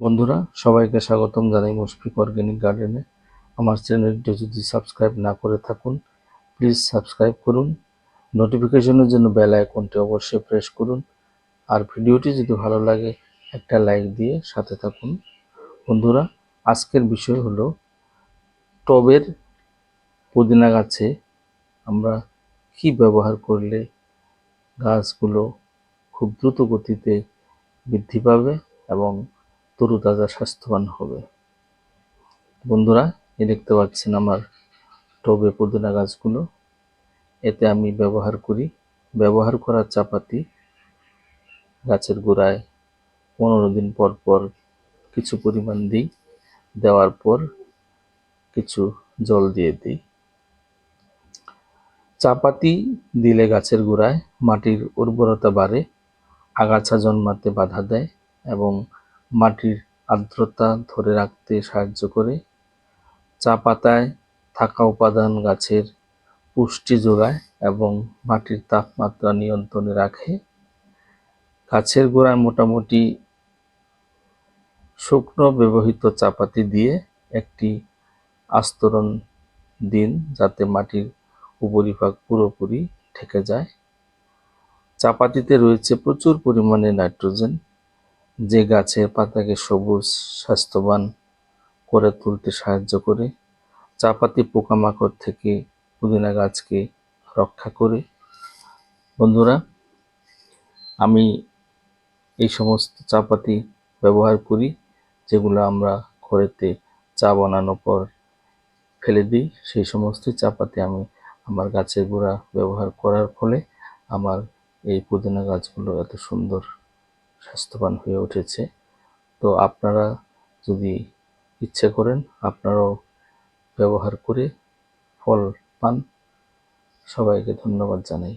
বন্ধুরা সবাইকে স্বাগতম জানাই মুশফিক অর্গানিক গার্ডেনে। আমার চ্যানেলটি যদি সাবস্ক্রাইব না করে থাকুন প্লিজ সাবস্ক্রাইব করুন, নোটিফিকেশনের জন্য বেল আইকনটি অবশ্যই প্রেস করুন, আর ভিডিওটি যদি ভালো লাগে একটা লাইক দিয়ে সাথে থাকুন। বন্ধুরা আজকের বিষয় হলো টবের পুদিনা গাছে আমরা কি ব্যবহার করলে গাছগুলো খুব দ্রুত গতিতে বৃদ্ধি পাবে এবং তরুতাজা স্বাস্থ্যবান হবে। বন্ধুরা দেখতে পাচ্ছেন আমার টবে পুদিনা গাছগুলো। এতে আমি ব্যবহার করা চাপাতি গাছের গোড়ায় 15 দিন পর পর কিছু পরিমাণ দিই, দেওয়ার পর কিছু জল দিয়ে দিই। চাপাতি দিলে গাছের গোড়ায় মাটির উর্বরতা বাড়ে, আগাছা জন্মাতে বাধা দেয় এবং মাটির আর্দ্রতা ধরে রাখতে সাহায্য করে। চা পাতায় থাকা উপাদান গাছের পুষ্টি যোগায় এবং মাটির তাপমাত্রা নিয়ন্ত্রণে রাখে। গাছের গোড়ায় মোটামুটি শুকনো ব্যবহৃত চাপাতি দিয়ে একটি আস্তরণ দিন যাতে মাটির উপরিভাগ পুরোপুরি ঢেকে যায়। চাপাতিতে রয়েছে প্রচুর পরিমাণে নাইট্রোজেন, যে গাছের পাতাকে সবুজ স্বাস্থ্যবান করে তুলতে সাহায্য করে। চাপাতি পোকামাকড় থেকে পুদিনা গাছকে রক্ষা করে। বন্ধুরা আমি এই সমস্ত চাপাতি ব্যবহার করি যেগুলো আমরা ঘরেতে চা বানানোর পর ফেলে দিই। সেই সমস্ত চাপাতি আমি আমার গাছের গোড়া ব্যবহার করার ফলে আমার এই পুদিনা গাছগুলো এত সুন্দর স্বাস্থ্যবান হয়ে উঠেছে। তো আপনারা যদি ইচ্ছে করেন আপনারাও ব্যবহার করে ফল পান। সবাইকে ধন্যবাদ জানাই।